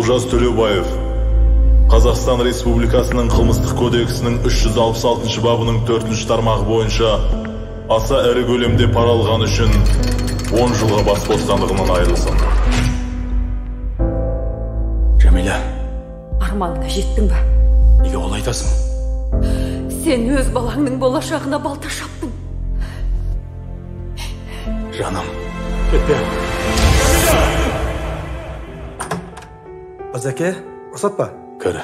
Олжас Төлеубаев Қазақстан Республикасының қылмыстық кодексінің 366 бабының 4-ші тармағы бойынша аса ірі көлемде пара алғаны үшін 10 жылға бас бостандығынан айырылсын. Жәмила, арманыңа жеттің бе? неге олай айтасың? Сен өз балаңның болашағына балта шаптың. Жаным, кетпе. Азеке, рұқсат па? Кір.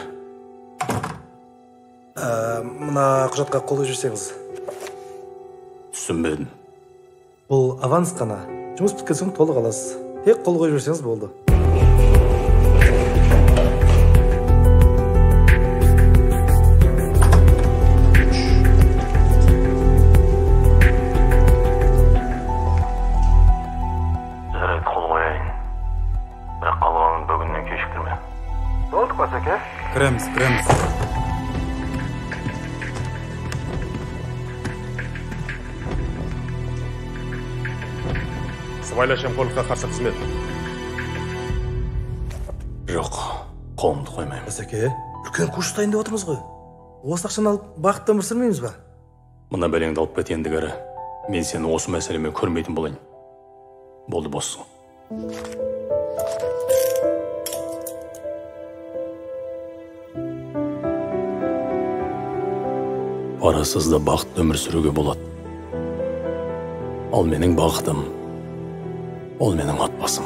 Мына құжатқа қол жүрсеңіз. Түсінбедім. Бұл аванс қана. Жұмыс біткен соң толық аласыз. Тек қол қойып жүрсеңіз болды. Жарайды, қол қояйын. Бірақ қалғанын бүгіннен кешіктірме. Болдық па, Азеке? Кіреміз. Сыбайлас жемқорлыққа қарсы қызмет. Жоқ, қолымды қоймаймын. Азеке, үлкен курс ұстайын деп отырмыз ғой. Осы ақшаны алып бақытты өмір сүрмейміз ба? Мына бәлеңді алып кет ендігәрі. Мен сені осы мәселемен көрмейтін болайын. Болды, боссың. Парасыз да бақытты өмір сүруге болады. Ал менің бақытым, ол менің отбасым.